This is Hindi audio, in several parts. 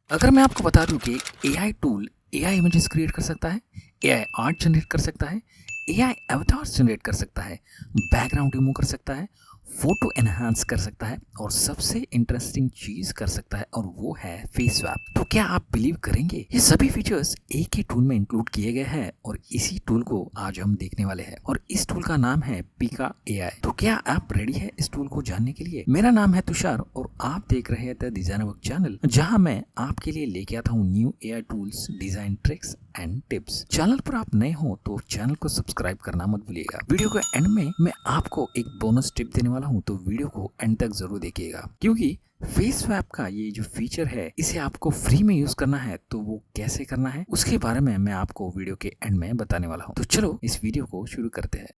अगर मैं आपको बता दूं कि AI tool AI images create कर सकता है, एआई आर्ट जनरेट कर सकता है, एआई अवतार्स जनरेट कर सकता है, बैकग्राउंड रिमूव कर सकता है, फोटो एनहांस कर सकता है और सबसे इंटरेस्टिंग चीज कर सकता है और वो है फेस स्वैप। तो क्या आप बिलीव करेंगे ये सभी फीचर्स एक ही टूल में इंक्लूड किए गए हैं और इसी टूल को आज हम देखने वाले हैं और इस टूल का नाम है पिका एआई। तो क्या आप रेडी है इस टूल को जानने के लिए? मेरा नाम है तुषार और आप देख रहे हैं द डिजाइनर वर्क चैनल, जहां मैं आपके लिए लेके आता हूँ new AI tools, design tricks and tips. Channel पर आप नए हो तो चैनल को सब्सक्राइब करना मत भूलिएगा। वीडियो के एंड में मैं आपको एक बोनस टिप देने वाला हूं, तो वीडियो को एंड तक जरूर देखिएगा, क्योंकि फेस स्वैप का ये जो फीचर है इसे आपको फ्री में यूज करना है। तो वो कैसे करना है उसके बारे में मैं आपको वीडियो के एंड में बताने वाला हूँ। तो चलो इस वीडियो को शुरू करते हैं।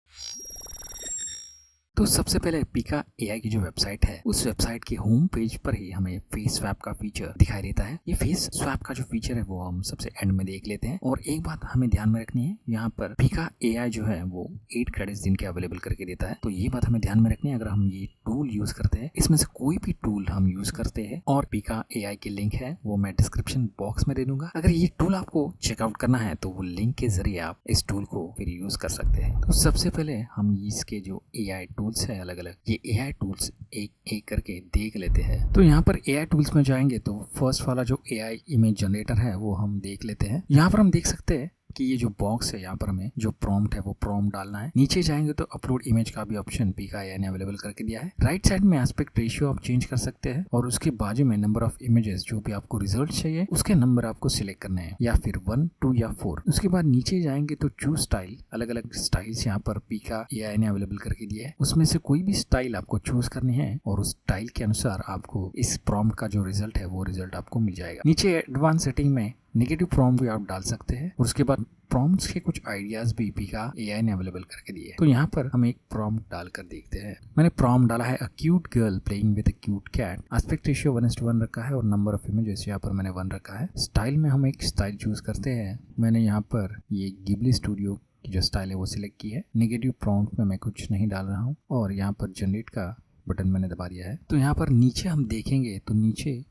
तो सबसे पहले पिका एआई की जो वेबसाइट है उस वेबसाइट के होम पेज पर ही हमें फेस स्वैप का फीचर दिखाई देता है। ये फेस स्वैप का जो फीचर है वो हम सबसे एंड में देख लेते हैं। और एक बात हमें ध्यान में रखनी है, यहाँ पर पिका एआई जो है वो 8 क्रेडिट्स दिन के अवेलेबल करके देता है। तो ये बात हमें ध्यान में रखनी है। अगर हम ये टूल यूज करते हैं, इसमें से कोई भी टूल हम यूज करते हैं, और पिका एआई की लिंक है वो मैं डिस्क्रिप्शन बॉक्स में दे दूंगा। अगर ये टूल आपको चेकआउट करना है तो वो लिंक के जरिए आप इस टूल को फिर यूज कर सकते हैं। तो सबसे पहले हम इसके जो एआई टूल्स है अलग अलग, ये एआई टूल्स एक एक करके देख लेते हैं। तो यहाँ पर एआई टूल्स में जाएंगे तो फर्स्ट वाला जो एआई इमेज जनरेटर है वो हम देख लेते हैं। यहाँ पर हम देख सकते हैं कि ये जो बॉक्स है यहाँ पर हमें जो प्रॉम्प्ट है वो प्रॉम्प्ट डालना है। नीचे जाएंगे तो अपलोड इमेज का भी ऑप्शन पिका एआई ने अवेलेबल करके दिया है। राइट साइड में एस्पेक्ट रेशियो आप चेंज कर सकते हैं और उसके बाजू में नंबर ऑफ इमेजेस जो भी आपको रिजल्ट चाहिए उसके नंबर आपको सिलेक्ट करने हैं, या फिर 1, 2 या 4। उसके बाद नीचे जाएंगे तो चूज स्टाइल, अलग अलग स्टाइल्स यहाँ पर पिका एआई ने अवेलेबल करके दिया है। उसमें से कोई भी स्टाइल आपको चूज करनी है और उस स्टाइल के अनुसार आपको इस प्रॉम्प्ट का जो रिजल्ट है वो रिजल्ट आपको मिल जाएगा। नीचे एडवांस सेटिंग में नेगेटिव प्रॉम्प्ट भी आप डाल सकते हैं और उसके बाद प्रॉम्प्ट्स के कुछ आइडियाज भी पिका एआई ने अवेलेबल करके दिए। तो यहाँ पर हम एक प्रॉम्प्ट डालकर देखते हैं। मैंने प्रॉम्प्ट डाला है a cute girl playing with a cute cat. Aspect ratio 1:1 रखा है और नंबर ऑफ इमेजेस यहाँ पर मैंने 1 रखा है। स्टाइल में हम एक स्टाइल चूज करते हैं। मैंने यहाँ पर ये गिबली स्टूडियो की जो स्टाइल है वो सिलेक्ट की है। नेगेटिव प्रॉम्प्ट में मैं कुछ नहीं डाल रहा हूँ और यहाँ पर जनरेट का बटन मैंने दबा दिया है। तो यहाँ पर नीचे हम देखेंगे तो नीचे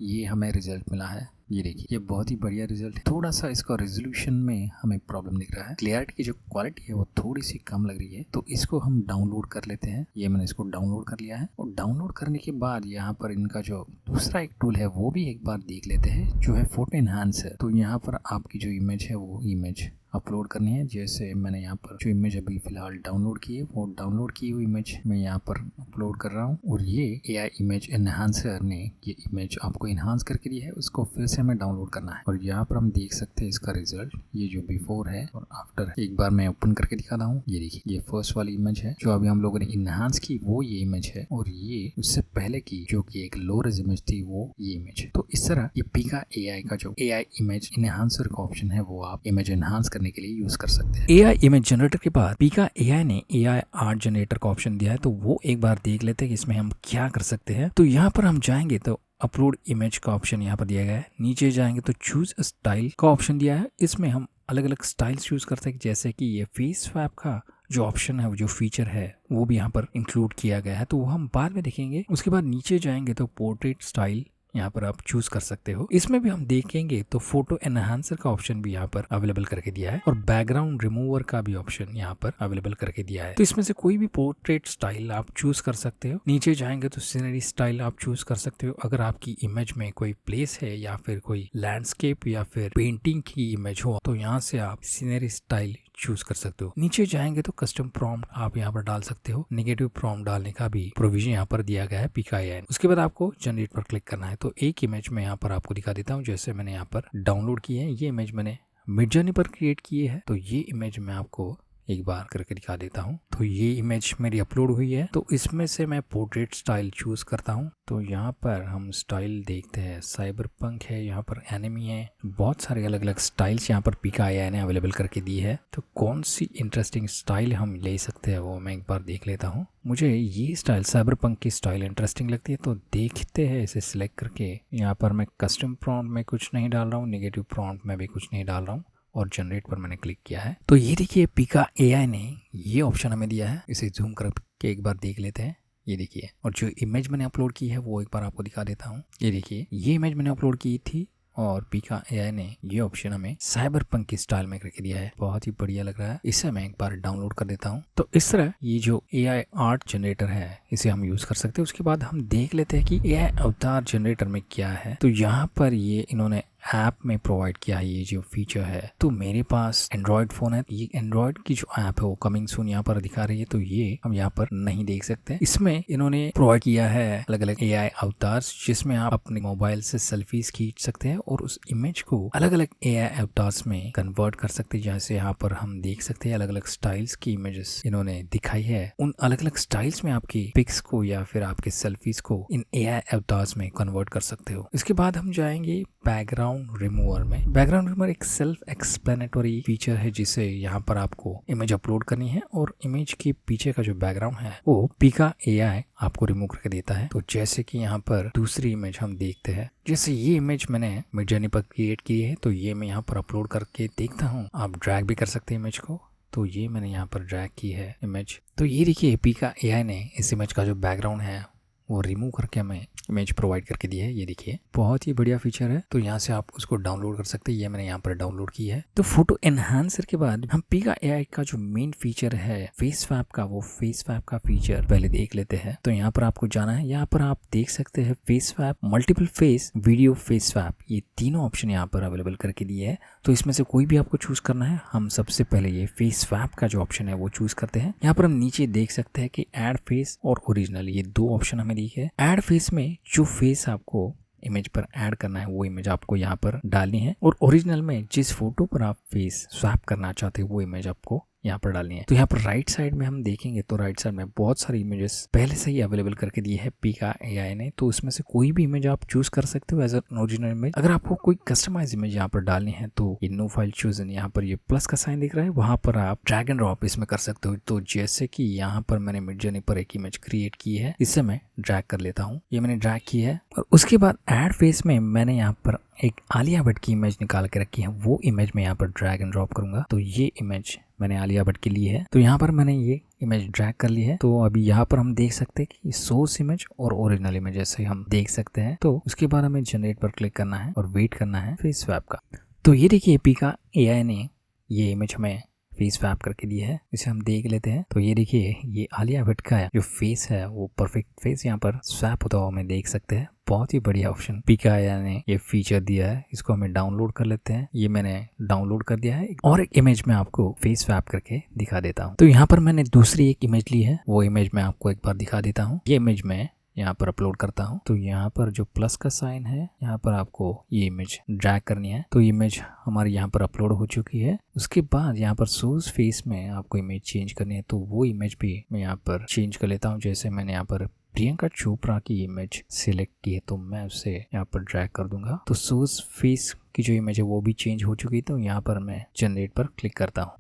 ये हमें रिजल्ट मिला है। ये देखिए, ये बहुत ही बढ़िया रिजल्ट है। थोड़ा सा इसका रेजोल्यूशन में हमें प्रॉब्लम दिख रहा है। क्लियरिटी की जो क्वालिटी है वो थोड़ी सी कम लग रही है, तो इसको हम डाउनलोड कर लेते हैं। ये मैंने इसको डाउनलोड कर लिया है और डाउनलोड करने के बाद यहाँ पर इनका जो दूसरा एक टूल है वो भी एक बार देख लेते हैं, जो है फोटो एनहांसर। तो यहाँ पर आपकी जो इमेज है वो इमेज अपलोड करनी है। जैसे मैंने यहाँ पर जो इमेज अभी फिलहाल डाउनलोड की है वो डाउनलोड की हुई इमेज मैं यहाँ पर अपलोड कर रहा हूँ और ये एआई इमेज एनहांसर ने ये इमेज आपको एनहांस करके दी है। उसको फिर से हमें डाउनलोड करना है और यहाँ पर हम देख सकते हैं इसका रिजल्ट, ये जो बिफोर है और आफ्टर। एक बार मैं ओपन करके दिखाता हूँ। ये देखिए, ये फर्स्ट वाली इमेज है जो अभी हम लोगों ने एनहांस की, वो ये इमेज है, और ये उससे पहले की जो कि एक लो रेज इमेज थी वो ये इमेज है। तो इस तरह ये पिका एआई का जो एआई इमेज एनहांसर का ऑप्शन है वो आप इमेज एनहांस करने के लिए यूज कर सकते हैं। एआई इमेज जनरेटर के बाद पिका एआई ने एआई आर्ट जनरेटर का ऑप्शन दिया है, तो वो एक बार देख लेते हैं कि इसमें हम क्या कर सकते हैं। तो यहाँ पर हम जाएंगे तो अपलोड इमेज का ऑप्शन यहाँ पर दिया गया है। नीचे जाएंगे तो चूज स्टाइल का ऑप्शन दिया है। इसमें हम अलग अलग स्टाइल्स यूज कर सकते हैं, जैसे कि ये फेस स्वैप का जो ऑप्शन है, वो जो फीचर है वो भी यहाँ पर इंक्लूड किया गया है, तो वो हम बाद में देखेंगे। उसके बाद नीचे जाएंगे तो पोर्ट्रेट स्टाइल यहाँ पर आप चूज कर सकते हो। इसमें भी हम देखेंगे तो फोटो एनहांसर का ऑप्शन भी यहाँ पर अवेलेबल करके दिया है और बैकग्राउंड रिमूवर का भी ऑप्शन यहाँ पर अवेलेबल करके दिया है। तो इसमें से कोई भी पोर्ट्रेट स्टाइल आप चूज कर सकते हो। नीचे जाएंगे तो सीनरी स्टाइल आप चूज कर सकते हो। अगर आपकी इमेज में कोई प्लेस है या फिर कोई लैंडस्केप या फिर पेंटिंग की इमेज हो तो यहाँ से आप सीनरी स्टाइल चूज कर सकते हो। नीचे जाएंगे तो कस्टम प्रॉम्प्ट आप यहाँ पर डाल सकते हो। नेगेटिव प्रॉम्प्ट डालने का भी प्रोविजन यहाँ पर दिया गया है पिका एआई। उसके बाद आपको जनरेट पर क्लिक करना है। तो एक इमेज में यहाँ पर आपको दिखा देता हूँ, जैसे मैंने यहाँ पर डाउनलोड की है। ये इमेज मैंने मिडजर्नी पर क्रिएट की है, तो ये इमेज मैं आपको एक बार करके दिखा देता हूँ। तो ये इमेज मेरी अपलोड हुई है, तो इसमें से मैं पोर्ट्रेट स्टाइल चूज करता हूँ। तो यहाँ पर हम स्टाइल देखते हैं, साइबर पंक है, यहाँ पर एनिमी है, बहुत सारे अलग अलग स्टाइल्स यहाँ पर पिका एआई ने अवेलेबल करके दी है। तो कौन सी इंटरेस्टिंग स्टाइल हम ले सकते हैं वो मैं एक बार देख लेता हूँ। मुझे ये स्टाइल साइबर पंक की स्टाइल इंटरेस्टिंग लगती है, तो देखते हैं इसे सिलेक्ट करके। यहाँ पर मैं कस्टम प्रॉम्प्ट में कुछ नहीं डाल रहा हूँ, नेगेटिव प्रॉम्प्ट में भी कुछ नहीं डाल रहा हूँ और जनरेट पर मैंने क्लिक किया है। तो ये देखिए, पिका एआई ने ये ऑप्शन हमें दिया है। इसे जूम करके एक बार देख लेते हैं। ये देखिए। और जो इमेज मैंने अपलोड की है वो एक बार आपको दिखा देता हूँ। ये देखिए, ये इमेज मैंने अपलोड की थी और पीका एआई ने ये ऑप्शन हमें साइबर पंक की स्टाइल में करके दिया है। बहुत ही बढ़िया लग रहा है। इसे मैं एक बार डाउनलोड कर देता हूँ। तो इस तरह ये जो एआई आर्ट जनरेटर है इसे हम यूज कर सकते हैं। उसके बाद हम देख लेते हैं कि एआई अवतार जनरेटर में क्या है। तो यहाँ पर ये इन्होंने ऐप में प्रोवाइड किया है ये जो फीचर है। तो मेरे पास एंड्रॉयड फोन है, ये एंड्रॉयड की जो ऐप है वो कमिंग सून यहाँ पर दिखा रही है। तो ये हम यहाँ पर नहीं देख सकते। इसमें इन्होंने प्रोवाइड किया है अलग अलग एआई अवतार्स, जिसमें आप अपने मोबाइल से सेल्फीज खींच सकते हैं और उस इमेज को अलग अलग एआई अवतार्स में कन्वर्ट कर सकते हैं। जैसे यहाँ पर हम देख सकते हैं अलग अलग स्टाइल्स की इमेजेस इन्होंने दिखाई है। उन अलग अलग स्टाइल्स में आपकी पिक्स को या फिर आपके सेल्फीज को इन एआई अवतार्स में कन्वर्ट कर सकते हो। इसके बाद हम जाएंगे बैकग्राउंड रिमूवर में। बैकग्राउंड रिमूवर एक सेल्फ एक्सप्लेनेटरी फीचर है जिसे यहाँ पर आपको इमेज अपलोड करनी है और इमेज के पीछे का जो बैकग्राउंड है वो पीका एआई आपको रिमूव करके देता है। तो जैसे कि यहाँ पर दूसरी इमेज हम देखते हैं, जैसे ये इमेज मैंने मिडजर्नी पर क्रिएट की है तो ये मैं यहाँ पर अपलोड करके देखता हूँ। आप ड्रैग भी कर सकते हैं इमेज को। तो ये मैंने यहाँ पर ड्रैग की है इमेज। तो ये देखिए, पीका एआई ने इस इमेज का जो बैकग्राउंड है वो रिमूव करके हमें इमेज प्रोवाइड करके दी है। ये देखिए, बहुत ही बढ़िया फीचर है। तो यहाँ से आप उसको डाउनलोड कर सकते हैं। ये मैंने यहाँ पर डाउनलोड की है। तो फोटो एनहांसर के बाद हम पीका एआई का जो मेन फीचर है फेस स्वैप का, वो फेस स्वैप का फीचर पहले देख लेते हैं। तो यहाँ पर आपको जाना है। यहाँ पर आप देख सकते हैं face swap, multiple face, video face swap, ये तीनों ऑप्शन यहाँ पर अवेलेबल करके दिए है। तो इसमें से कोई भी आपको चूज करना है। हम सबसे पहले ये फेस स्वैप का जो ऑप्शन है वो चूज करते हैं। यहाँ पर हम नीचे देख सकते हैं कि ऐड फेस और ओरिजिनल, ये दो ऑप्शन हमें दिखे है। ऐड फेस में जो फेस आपको इमेज पर ऐड करना है वो इमेज आपको यहाँ पर डालनी है और ओरिजिनल में जिस फोटो पर आप फेस स्वैप करना चाहते हो वो इमेज आपको यहाँ पर डालनी है। तो यहाँ पर राइट साइड में हम देखेंगे तो राइट साइड में बहुत सारी इमेजेस पहले से ही अवेलेबल करके दी है पीका एआई ने। तो उसमें से कोई भी इमेज आप चूज कर सकते हो एज एन ओरिजिनल इमेज। अगर आपको कोई कस्टमाइज इमेज यहाँ पर डालनी है तो ये नो फाइल चूजन, यहाँ पर ये प्लस का साइन दिख रहा है, वहां पर आप ड्रैग एंड ड्रॉप इसमें कर सकते हो। तो जैसे कि यहाँ पर मैंने मिडजर्नी पर एक इमेज क्रिएट की है, इससे मैं ड्रैग कर लेता हूँ। ये मैंने ड्रैग की है और उसके बाद ऐड फेस में मैंने यहाँ पर एक आलिया भट्ट की इमेज निकाल के रखी है। वो इमेज में यहाँ पर ड्रैग एंड ड्रॉप करूंगा। तो ये इमेज मैंने आलिया भट्ट की ली है। तो यहाँ पर मैंने ये इमेज ड्रैग कर ली है। तो अभी यहाँ पर हम देख सकते हैं कि सोर्स इमेज और ओरिजिनल इमेज जैसे हम देख सकते हैं। तो उसके बाद हमें जनरेट पर क्लिक करना है और वेट करना है फेस स्वैप का। तो ये देखिए, पीका एआई ने ये इमेज हमें फेस स्वैप करके दी है। इसे हम देख लेते हैं। तो ये देखिए, ये आलिया भट्ट का जो फेस है वो परफेक्ट फेस यहाँ पर स्वैप होता हुआ हमें देख सकते हैं। बहुत ही बढ़िया ऑप्शन पीका एआई ने ये फीचर दिया है। इसको हमें डाउनलोड कर लेते हैं। ये मैंने डाउनलोड कर दिया है और एक इमेज में आपको फेस स्वैप करके दिखा देता हूँ। तो यहाँ पर मैंने दूसरी एक इमेज ली है, वो इमेज मैं आपको एक बार दिखा देता हूँ। ये इमेज में यहाँ पर अपलोड करता हूँ। तो यहाँ पर जो प्लस का साइन है, यहाँ पर आपको ये इमेज ड्रैग करनी है। तो इमेज हमारी यहाँ पर अपलोड हो चुकी है। उसके बाद यहाँ पर सोर्स फेस में आपको इमेज चेंज करनी है। तो वो इमेज भी मैं यहाँ पर चेंज कर लेता हूँ। जैसे मैंने यहाँ पर प्रियंका चोपड़ा की इमेज सिलेक्ट की है तो मैं उसे यहाँ पर ड्रैग कर दूंगा। तो सोर्स फेस की जो इमेज है वो भी चेंज हो चुकी है। तो यहाँ पर मैं जनरेट पर क्लिक करता हूँ।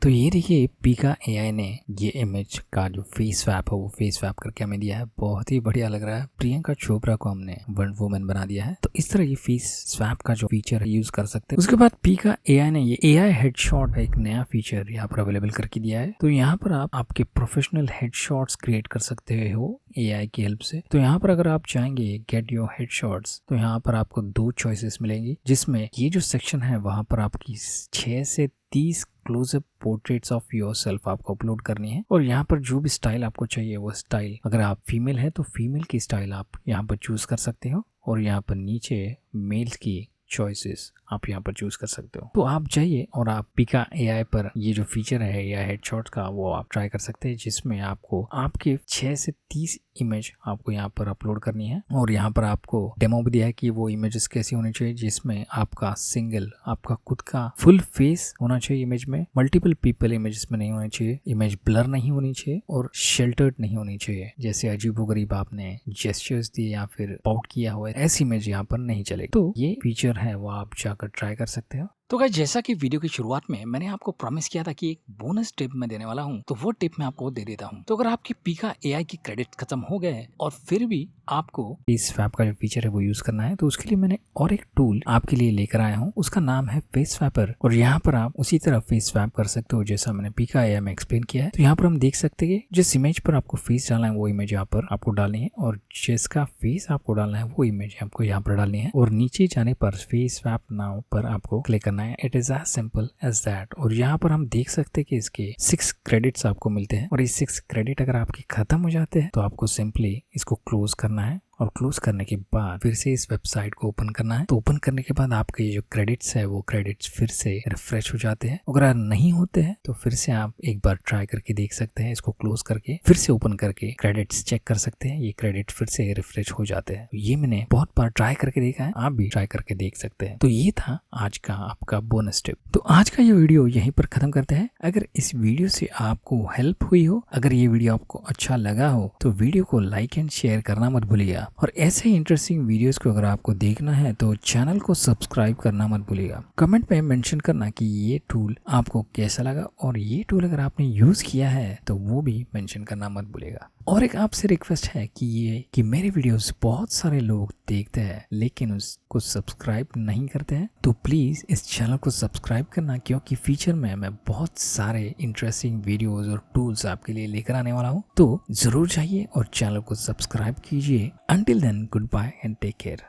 तो ये देखिए, पीका एआई ने ये इमेज का जो फेस स्वैप है वो फेस स्वैप करके हमें दिया है। बहुत ही बढ़िया लग रहा है। प्रियंका चोपड़ा को हमने वंडर वुमन बना दिया है। तो इस तरह ये फेस स्वैप का जो फीचर है यूज कर सकते हैं। उसके बाद पीका एआई ने ये एआई हेडशॉट एक नया फीचर यहाँ पर अवेलेबल करके दिया है। तो यहाँ पर आप आपके प्रोफेशनल हेडशॉट्स क्रिएट कर सकते हो एआई की हेल्प से। तो यहाँ पर अगर आप चाहेंगे गेट योर हेडशॉट्स, तो यहाँ पर आपको दो चॉइसेस मिलेंगी, जिसमें ये जो सेक्शन है वहां पर आपकी 6 से 30 closeup portraits of yourself आपको अपलोड करनी है। और यहाँ पर जो भी स्टाइल आपको चाहिए वो स्टाइल, अगर आप फीमेल है तो फीमेल की स्टाइल आप यहाँ पर चूज कर सकते हो और यहाँ पर नीचे मेल्स की चॉइसेस आप यहाँ पर चूज कर सकते हो। तो आप जाइए और आप पीका एआई पर ये जो फीचर है या हेडशॉट का वो आप ट्राई कर सकते हैं, जिसमें आपको आपके 6 से 30 इमेज आपको यहाँ पर अपलोड करनी है। और यहाँ पर आपको डेमो भी दिया है कि वो इमेजेस कैसी होनी चाहिए, जिसमें आपका सिंगल, आपका खुद का फुल फेस होना चाहिए इमेज में, मल्टीपल पीपल इमेजेस में नहीं होनी चाहिए, इमेज ब्लर नहीं होनी चाहिए और शेल्टर्ड नहीं होनी चाहिए। जैसे अजीबोगरीब आपने जेस्चर्स दिए या फिर पाउट किया हुआ, ऐसी इमेज यहाँ पर नहीं चलेगी। तो ये फीचर है वो आप जाकर ट्राई कर सकते हो। तो गाइस जैसा कि वीडियो की शुरुआत में मैंने आपको प्रॉमिस किया था कि एक बोनस टिप मैं देने वाला हूं, तो वो टिप मैं आपको दे देता हूं। तो अगर आपकी पीका एआई की क्रेडिट खत्म हो गए हैं और फिर भी आपको फेस स्वैप का जो फीचर है वो यूज करना है, तो उसके लिए मैंने और एक टूल आपके लिए लेकर आया हूं। उसका नाम है फेस स्वैपर और यहाँ पर आप उसी तरह फेस स्वैप कर सकते हो जैसा मैंने पीका एआई में एक्सप्लेन किया है। तो यहाँ पर हम देख सकते हैं जिस इमेज पर आपको फेस डालना है वो इमेज यहाँ पर आपको डालनी है और जिसका फेस आपको डालना है वो इमेज आपको यहाँ पर डालनी है और नीचे जाने पर फेस स्वैप नाउ पर आपको क्लिक करना है। It is as simple as that. और यहाँ पर हम देख सकते हैं कि इसके 6 क्रेडिट्स आपको मिलते हैं और ये 6 क्रेडिट अगर आपके खत्म हो जाते हैं तो आपको सिंपली इसको क्लोज करना है और क्लोज करने के बाद फिर से इस वेबसाइट को ओपन करना है। तो ओपन करने के बाद आपके ये जो क्रेडिट्स है वो क्रेडिट्स फिर से रिफ्रेश हो जाते हैं। अगर नहीं होते हैं तो फिर से आप एक बार ट्राई करके देख सकते हैं। इसको क्लोज करके फिर से ओपन करके क्रेडिट्स चेक कर सकते हैं। ये क्रेडिट फिर से रिफ्रेश हो जाते हैं। ये मैंने बहुत बार ट्राई करके देखा है, आप भी ट्राई करके देख सकते हैं। तो ये था आज का आपका बोनस टिप। तो आज का ये वीडियो यहीं पर खत्म करते हैं। अगर इस वीडियो से आपको हेल्प हुई हो, अगर ये वीडियो आपको अच्छा लगा हो तो वीडियो को लाइक एंड शेयर करना मत भूलिएगा। और ऐसे ही इंटरेस्टिंग वीडियोस को अगर आपको देखना है तो चैनल को सब्सक्राइब करना मत भूलिएगा। कमेंट में मेंशन करना कि ये टूल आपको कैसा लगा और ये टूल अगर आपने यूज किया है तो वो भी मेंशन करना मत भूलिएगा। और एक आपसे रिक्वेस्ट है कि मेरे वीडियोस बहुत सारे लोग देखते हैं लेकिन उसको सब्सक्राइब नहीं करते हैं, तो प्लीज इस चैनल को सब्सक्राइब करना, क्योंकि फ्यूचर में मैं बहुत सारे इंटरेस्टिंग वीडियोस और टूल्स आपके लिए लेकर आने वाला हूँ। तो जरूर जाइए और चैनल को सब्सक्राइब कीजिए। Until then, good bye and take care.